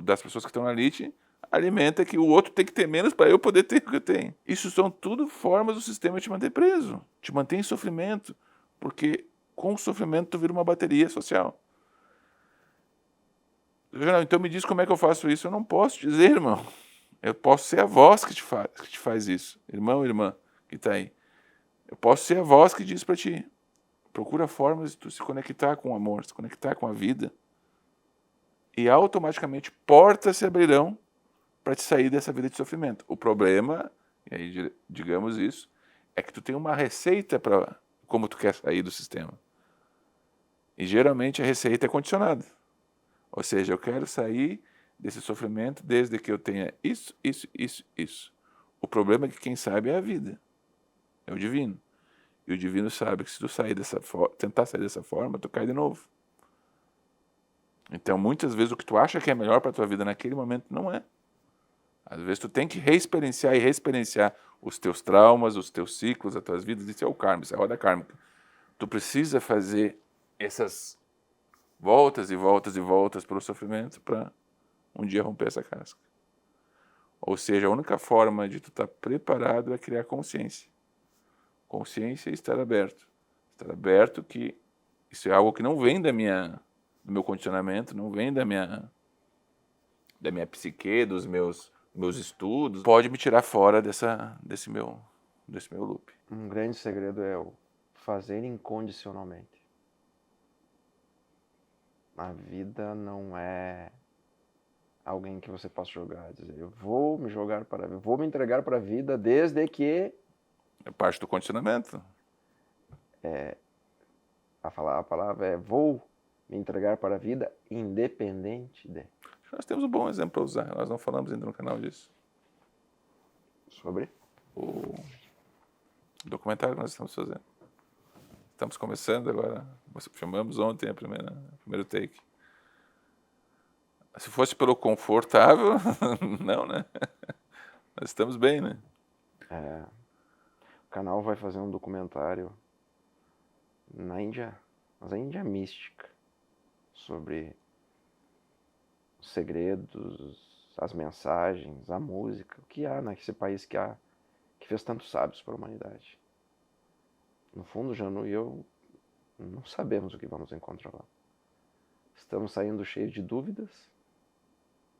das pessoas que estão na elite, alimenta que o outro tem que ter menos para eu poder ter o que eu tenho. Isso são tudo formas do sistema te manter preso, te manter em sofrimento, porque com o sofrimento tu vira uma bateria social. Então me diz como é que eu faço isso. Eu não posso dizer, irmão. Eu posso ser a voz que te faz isso. Irmão, irmã, que está aí. Eu posso ser a voz que diz para ti. Procura formas de tu se conectar com o amor, se conectar com a vida. E automaticamente portas se abrirão para te sair dessa vida de sofrimento. O problema, e aí digamos isso, é que tu tem uma receita para como tu quer sair do sistema. E geralmente a receita é condicionada. Ou seja, eu quero sair desse sofrimento desde que eu tenha isso, isso, isso, isso. O problema é que quem sabe é a vida. É o divino. E o divino sabe que se tu tentar sair dessa forma, tu cai de novo. Então, muitas vezes, o que tu acha que é melhor para a tua vida naquele momento não é. Às vezes, tu tem que reexperienciar e reexperienciar os teus traumas, os teus ciclos, as tuas vidas. Isso é o karma, isso é a roda kármica. Tu precisa fazer essas voltas e voltas e voltas pelo sofrimento para um dia romper essa casca. Ou seja, a única forma de tu estar preparado é criar consciência. Consciência e estar aberto. Estar aberto que isso é algo que não vem do meu condicionamento, não vem da minha psique, dos meus estudos. Pode me tirar fora desse meu loop. Um grande segredo é o fazer incondicionalmente. A vida não é alguém que você possa jogar, dizer, eu vou me entregar para a vida desde que... É parte do condicionamento. A palavra é vou me entregar para a vida independente de... Nós temos um bom exemplo para usar. Nós não falamos ainda no canal disso. Sobre? O documentário que nós estamos fazendo. Estamos começando agora. Filmamos ontem o primeiro take. Se fosse pelo confortável, não, né? Nós estamos bem, né? O canal vai fazer um documentário na Índia, mas a Índia mística, sobre os segredos, as mensagens, a música, o que há nesse país que fez tantos sábios para a humanidade. No fundo, Janu e eu não sabemos o que vamos encontrar lá. Estamos saindo cheios de dúvidas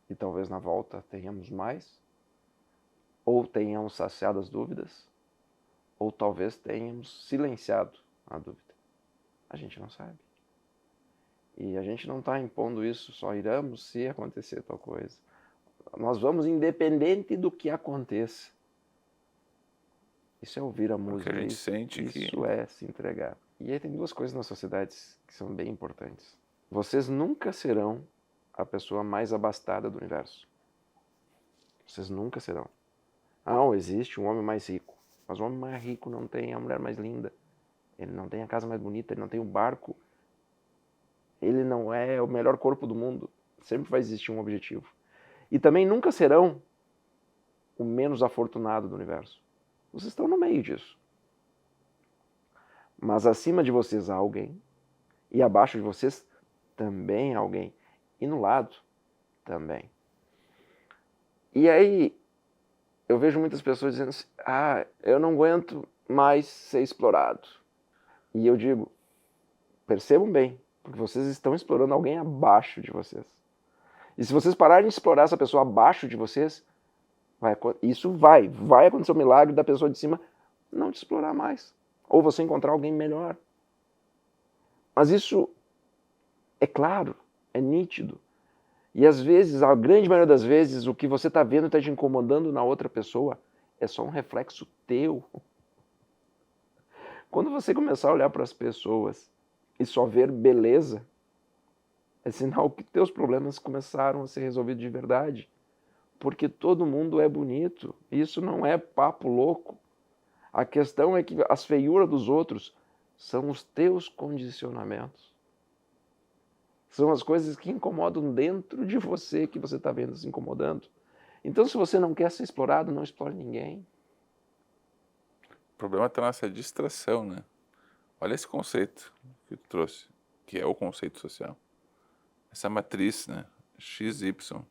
e talvez na volta tenhamos mais, ou tenhamos saciado as dúvidas, ou talvez tenhamos silenciado a dúvida. A gente não sabe. E a gente não está impondo isso, só iremos se acontecer tal coisa. Nós vamos independente do que aconteça. Isso é ouvir a música. Porque a gente sente isso é se entregar. E aí tem duas coisas na sociedade que são bem importantes. Vocês nunca serão a pessoa mais abastada do universo. Vocês nunca serão. Não, existe um homem mais rico. Mas o homem mais rico não tem a mulher mais linda. Ele não tem a casa mais bonita, ele não tem o barco. Ele não é o melhor corpo do mundo. Sempre vai existir um objetivo. E também nunca serão o menos afortunado do universo. Vocês estão no meio disso. Mas acima de vocês há alguém. E abaixo de vocês também há alguém. E no lado também. E aí eu vejo muitas pessoas dizendo assim, eu não aguento mais ser explorado. E eu digo, percebam bem, porque vocês estão explorando alguém abaixo de vocês. E se vocês pararem de explorar essa pessoa abaixo de vocês, vai acontecer o milagre da pessoa de cima não te explorar mais. Ou você encontrar alguém melhor. Mas isso é claro, é nítido. E às vezes, a grande maioria das vezes, o que você está vendo está te incomodando na outra pessoa é só um reflexo teu. Quando você começar a olhar para as pessoas e só ver beleza, é sinal que teus problemas começaram a ser resolvidos de verdade. Porque todo mundo é bonito. Isso não é papo louco. A questão é que as feiuras dos outros são os teus condicionamentos. São as coisas que incomodam dentro de você que você está vendo se incomodando. Então, se você não quer ser explorado, não explore ninguém. O problema está nessa distração, né? Olha esse conceito que tu trouxe, que é o conceito social. Essa matriz, né? X, Y.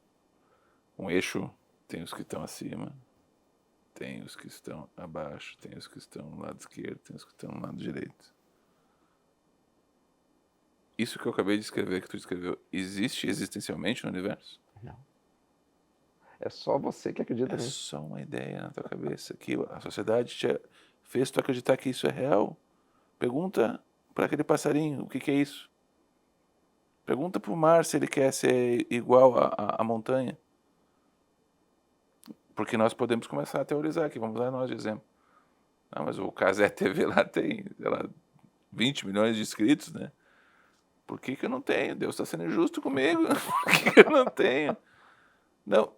Um eixo, tem os que estão acima, tem os que estão abaixo, tem os que estão no lado esquerdo, tem os que estão no lado direito. Isso que eu acabei de escrever, que tu escreveu, existe existencialmente no universo? Não. É só você que acredita nisso. É só uma ideia na tua cabeça, que a sociedade te fez tu acreditar que isso é real. Pergunta para aquele passarinho o que é isso. Pergunta para o mar se ele quer ser igual à montanha. Porque nós podemos começar a teorizar aqui, vamos dar nós de exemplo. Não, mas o Cazé TV lá tem, sei lá, 20 milhões de inscritos, né? Por que eu não tenho? Deus está sendo injusto comigo. Por que eu não tenho? Não,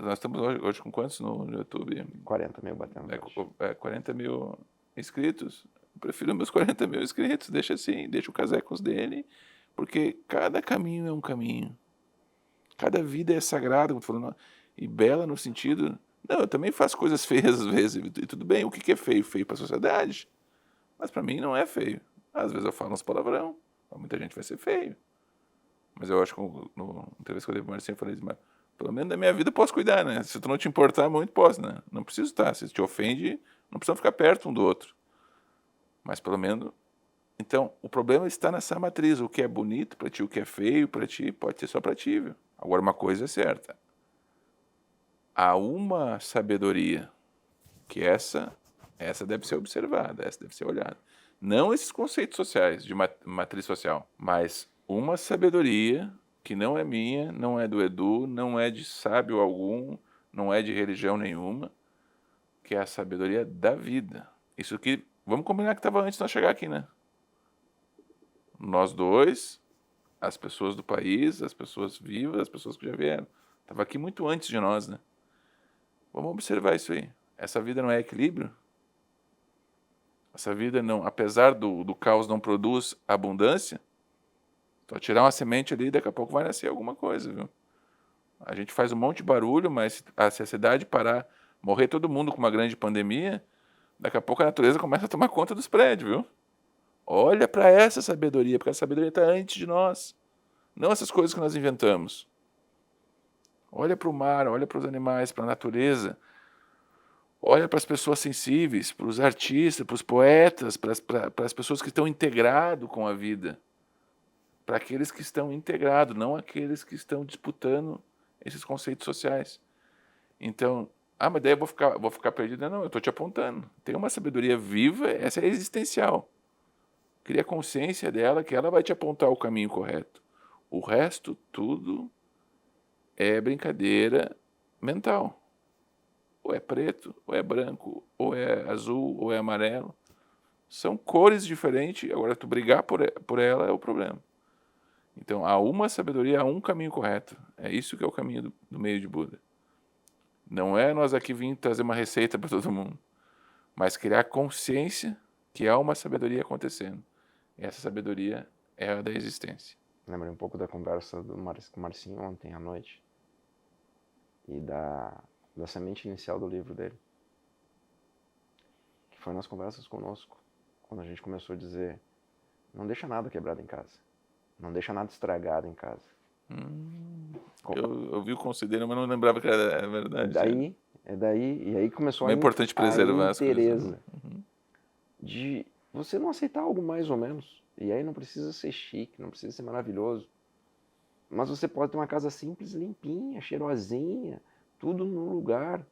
nós estamos hoje com quantos no YouTube? 40 mil batendo. 40 mil inscritos. Eu prefiro meus 40 mil inscritos, deixa assim, deixa o Cazé com os dele, porque cada caminho é um caminho. Cada vida é sagrada, como tu falou, e bela no sentido... Não, eu também faço coisas feias às vezes, e tudo bem. O que é feio? Feio para a sociedade. Mas para mim não é feio. Às vezes eu falo uns palavrão, para muita gente vai ser feio. Mas eu acho que na entrevista que eu dei para o Marcinho, eu falei, mas pelo menos da minha vida eu posso cuidar, né? Se tu não te importar muito, posso, né? Não preciso estar. Se te ofende, não precisa ficar perto um do outro. Mas pelo menos... Então, o problema está nessa matriz. O que é bonito para ti, o que é feio para ti, pode ser só para ti, viu? Agora, uma coisa é certa. Há uma sabedoria que essa deve ser observada, essa deve ser olhada. Não esses conceitos sociais, de matriz social, mas uma sabedoria que não é minha, não é do Edu, não é de sábio algum, não é de religião nenhuma, que é a sabedoria da vida. Isso que, vamos combinar que estava antes de nós chegar aqui, né? Nós dois, as pessoas do país, as pessoas vivas, as pessoas que já vieram. Estava aqui muito antes de nós, né? Vamos observar isso aí. Essa vida não é equilíbrio? Essa vida não, apesar do caos, não produz abundância? Então, tirar uma semente ali, daqui a pouco vai nascer alguma coisa, viu? A gente faz um monte de barulho, mas se a cidade parar, morrer todo mundo com uma grande pandemia, daqui a pouco a natureza começa a tomar conta dos prédios, viu? Olha para essa sabedoria, porque a sabedoria está antes de nós. Não essas coisas que nós inventamos. Olha para o mar, olha para os animais, para a natureza. Olha para as pessoas sensíveis, para os artistas, para os poetas, para as pessoas que estão integrados com a vida. Para aqueles que estão integrados, não aqueles que estão disputando esses conceitos sociais. Então, mas daí eu vou ficar perdido. Não, eu estou te apontando. Tem uma sabedoria viva, essa é existencial. Cria consciência dela que ela vai te apontar o caminho correto. O resto, tudo, é brincadeira mental. Ou é preto, ou é branco, ou é azul, ou é amarelo. São cores diferentes, agora tu brigar por ela é o problema. Então, há uma sabedoria, há um caminho correto. É isso que é o caminho do meio de Buda. Não é nós aqui vir trazer uma receita para todo mundo, mas criar consciência que há uma sabedoria acontecendo. E essa sabedoria é a da existência. lembrei um pouco da conversa com o Marcinho ontem à noite e da semente inicial do livro dele, que foi nas conversas conosco, quando a gente começou a dizer, não deixa nada quebrado em casa, não deixa nada estragado em casa. Eu vi o conselheiro, mas não lembrava que era verdade. E aí começou é importante preservar a as coisas. interesa de você não aceitar algo mais ou menos. E aí não precisa ser chique, não precisa ser maravilhoso. Mas você pode ter uma casa simples, limpinha, cheirosinha, tudo no lugar.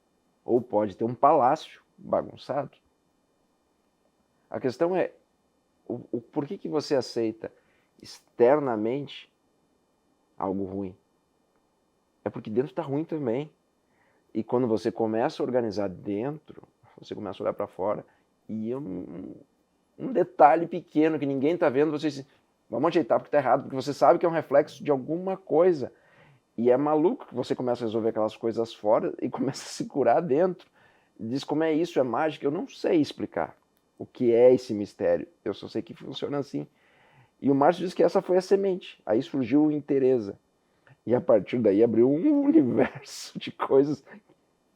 Ou pode ter um palácio bagunçado. A questão é, por que você aceita externamente algo ruim? É porque dentro está ruim também. E quando você começa a organizar dentro, você começa a olhar para fora, e um detalhe pequeno que ninguém está vendo, você diz, vamos ajeitar porque está errado, porque você sabe que é um reflexo de alguma coisa. E é maluco que você começa a resolver aquelas coisas fora e começa a se curar dentro. Diz como é isso, é mágica, eu não sei explicar o que é esse mistério. Eu só sei que funciona assim. E o Márcio diz que essa foi a semente. Aí surgiu o Interesa. E a partir daí abriu um universo de coisas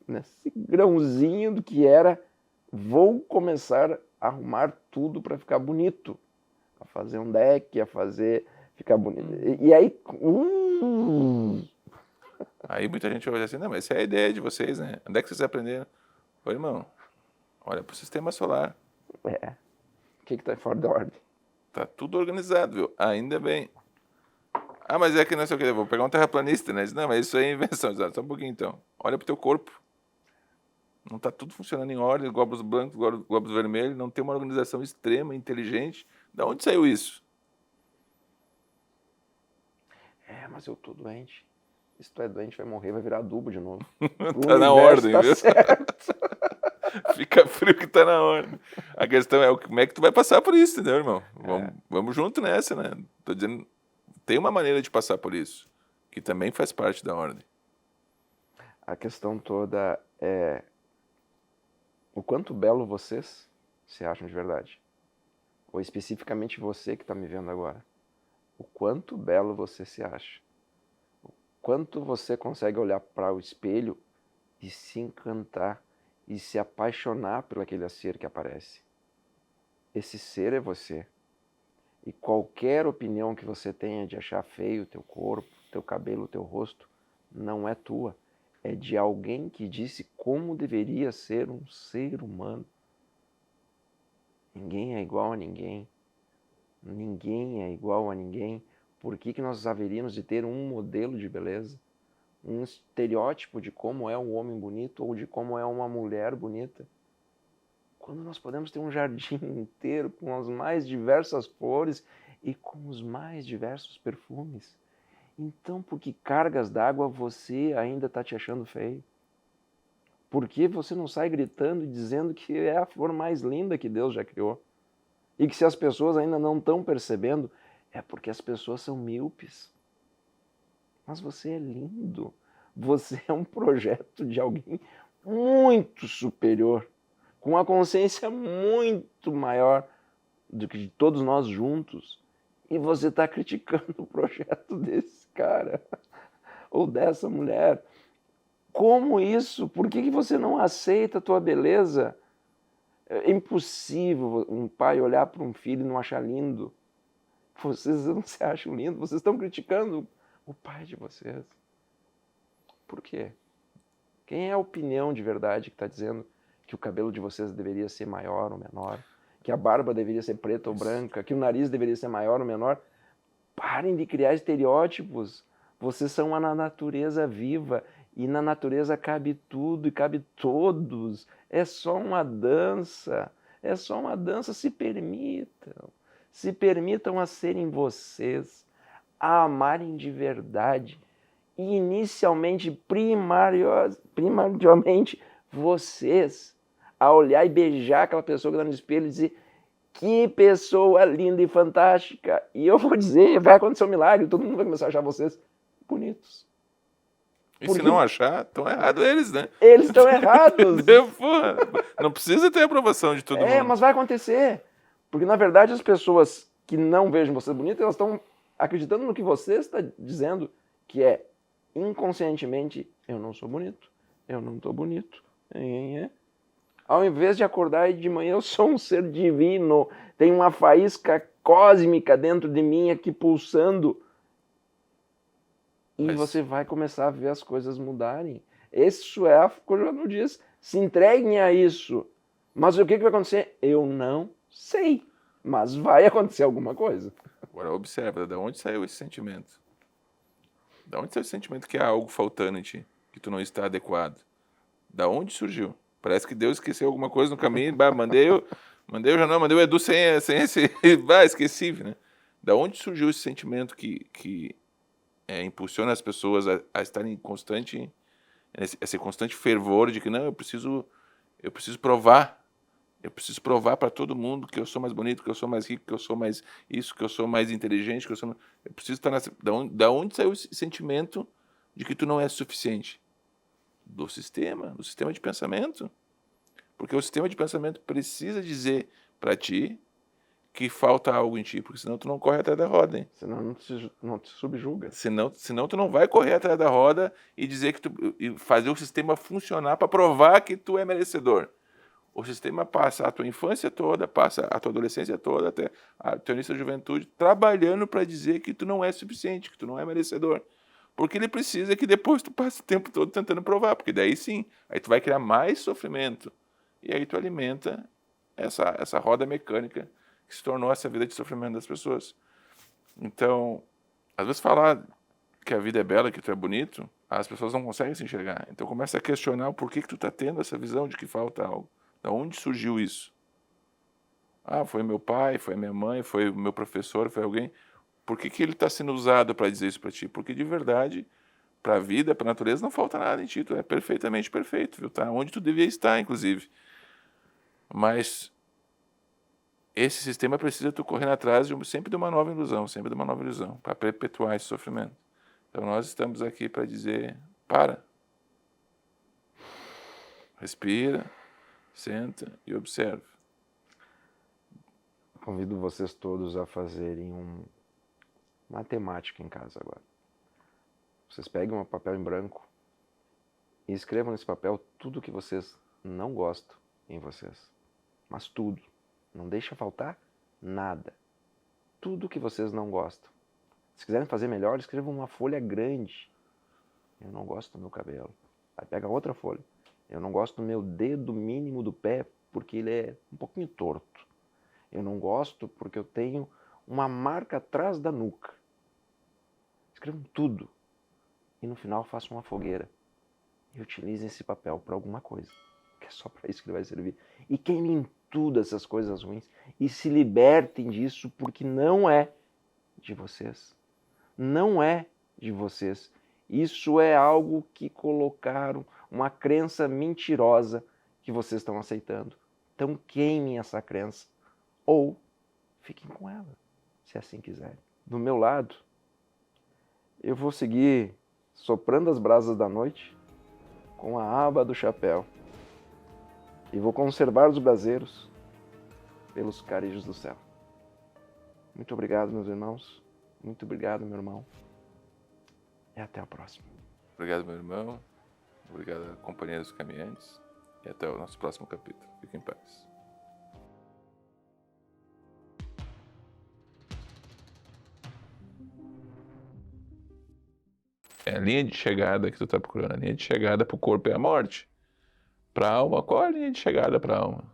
nesse grãozinho do que era, vou começar a arrumar tudo para ficar bonito. A fazer um deck, a fazer ficar bonito. E aí... Aí muita gente vai dizer assim, não, mas essa é a ideia de vocês, né? Onde é que vocês aprenderam? Ô, irmão, olha pro sistema solar. O que tá fora da ordem? Tá tudo organizado, viu? Ainda bem. Ah, mas é que não sei o que, vou pegar um terraplanista, né? Não, mas isso aí é invenção. Só um pouquinho então. Olha pro teu corpo. Não tá tudo funcionando em ordem, glóbulos brancos, glóbulos vermelhos, não tem uma organização extrema, inteligente. Da onde saiu isso? Mas eu tô doente. Se tu é doente, vai morrer, vai virar adubo de novo. Tá na ordem, viu? Certo. Fica frio que tá na ordem. A questão é como é que tu vai passar por isso, entendeu, irmão? Vamos junto nessa, né? Tô dizendo, tem uma maneira de passar por isso, que também faz parte da ordem. A questão toda é o quanto belo vocês se acham de verdade. Ou especificamente você que está me vendo agora. O quanto belo você se acha. O quanto você consegue olhar para o espelho e se encantar e se apaixonar por aquele ser que aparece. Esse ser é você. E qualquer opinião que você tenha de achar feio o teu corpo, teu cabelo, teu rosto, não é tua. É de alguém que disse como deveria ser um ser humano. Ninguém é igual a ninguém. Ninguém é igual a ninguém. Por que nós haveríamos de ter um modelo de beleza? Um estereótipo de como é um homem bonito ou de como é uma mulher bonita? Quando nós podemos ter um jardim inteiro com as mais diversas flores e com os mais diversos perfumes. Então, por que cargas d'água você ainda está te achando feio? Por que você não sai gritando e dizendo que é a flor mais linda que Deus já criou? E que se as pessoas ainda não estão percebendo, é porque as pessoas são míopes. Mas você é lindo. Você é um projeto de alguém muito superior, com uma consciência muito maior do que de todos nós juntos. E você está criticando o projeto desse cara ou dessa mulher. Como isso? Por que você não aceita a tua beleza? É impossível um pai olhar para um filho e não achar lindo. Vocês não se acham lindos, vocês estão criticando o pai de vocês. Por quê? Quem é a opinião de verdade que está dizendo que o cabelo de vocês deveria ser maior ou menor? Que a barba deveria ser preta ou branca? Que o nariz deveria ser maior ou menor? Parem de criar estereótipos. Vocês são uma natureza viva e na natureza cabe tudo e cabe todos. É só uma dança. É só uma dança. Se permitam. Se permitam a serem vocês, a amarem de verdade. E inicialmente, primordialmente, vocês, a olhar e beijar aquela pessoa que está no espelho e dizer que pessoa linda e fantástica. E eu vou dizer, vai acontecer um milagre, todo mundo vai começar a achar vocês bonitos. E se não achar, estão errados eles, né? Eles estão errados. Porra, não precisa ter aprovação de todo mundo. Mas vai acontecer. Porque, na verdade, as pessoas que não vejam vocês bonitos, elas estão acreditando no que você está dizendo, que é inconscientemente, eu não sou bonito, eu não estou bonito. Ao invés de acordar e de manhã, eu sou um ser divino, tem uma faísca cósmica dentro de mim aqui pulsando. E você vai começar a ver as coisas mudarem. Isso é a coisa que diz. Se entreguem a isso. Mas o que vai acontecer? Eu não sei. Mas vai acontecer alguma coisa. Agora observa, de onde saiu esse sentimento? Da onde saiu esse sentimento que há algo faltando em ti? Que tu não está adequado? Da onde surgiu? Parece que Deus esqueceu alguma coisa no caminho. Mandei o Edu sem esse... esqueci, né? Da onde surgiu esse sentimento que impulsiona as pessoas a estarem esse constante fervor de que não, eu preciso provar. Eu preciso provar para todo mundo que eu sou mais bonito, que eu sou mais rico, que eu sou mais isso, que eu sou mais inteligente, que eu preciso estar da onde saiu esse sentimento de que tu não é suficiente? Do sistema de pensamento. Porque o sistema de pensamento precisa dizer para ti que falta algo em ti, porque senão tu não corre atrás da roda, hein? Senão não te subjuga. Senão tu não vai correr atrás da roda e dizer e fazer o sistema funcionar para provar que tu é merecedor. O sistema passa a tua infância toda, passa a tua adolescência toda, até a tua início da juventude, trabalhando para dizer que tu não é suficiente, que tu não é merecedor. Porque ele precisa que depois tu passe o tempo todo tentando provar, porque daí sim, aí tu vai criar mais sofrimento. E aí tu alimenta essa roda mecânica que se tornou essa vida de sofrimento das pessoas. Então, às vezes falar que a vida é bela, que tu é bonito, as pessoas não conseguem se enxergar. Então começa a questionar o porquê que tu está tendo essa visão de que falta algo. Da onde surgiu isso? Ah, foi meu pai, foi minha mãe, foi o meu professor, foi alguém. Por que ele está sendo usado para dizer isso para ti? Porque de verdade, para a vida, para a natureza, não falta nada em ti. Tu é perfeitamente perfeito, viu? Tá onde tu devia estar, inclusive. Mas esse sistema precisa tu correndo atrás sempre de uma nova ilusão, para perpetuar esse sofrimento. Então nós estamos aqui para dizer, respira, senta e observa. Convido vocês todos a fazerem uma matemática em casa agora. Vocês peguem um papel em branco e escrevam nesse papel tudo que vocês não gostam em vocês. Mas tudo. Não deixa faltar nada. Tudo que vocês não gostam. Se quiserem fazer melhor, escrevam uma folha grande. Eu não gosto do meu cabelo. Aí pega outra folha. Eu não gosto do meu dedo mínimo do pé porque ele é um pouquinho torto. Eu não gosto porque eu tenho uma marca atrás da nuca. Escrevam tudo. E no final façam uma fogueira. E utilizem esse papel para alguma coisa. Que é só para isso que ele vai servir. E queimem tudo essas coisas ruins. E se libertem disso porque não é de vocês. Não é de vocês. Isso é algo que colocaram, uma crença mentirosa que vocês estão aceitando. Então queimem essa crença. Ou fiquem com ela, se assim quiserem. Do meu lado, eu vou seguir soprando as brasas da noite com a aba do chapéu. E vou conservar os braseiros pelos carijos do céu. Muito obrigado, meus irmãos. Muito obrigado, meu irmão. E até a próxima. Obrigado, meu irmão. Obrigado, companhia dos caminhantes. E até o nosso próximo capítulo. Fiquem em paz. É a linha de chegada que tu está procurando. A linha de chegada para o corpo é a morte. Para a alma, qual é a linha de chegada para a alma?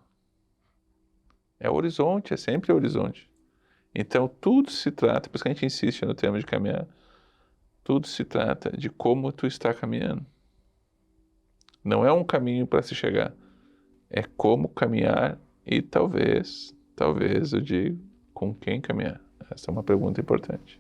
É o horizonte, é sempre o horizonte. Então tudo se trata, por isso que a gente insiste no tema de caminhar, tudo se trata de como tu está caminhando. Não é um caminho para se chegar, é como caminhar e talvez eu digo, com quem caminhar. Essa é uma pergunta importante.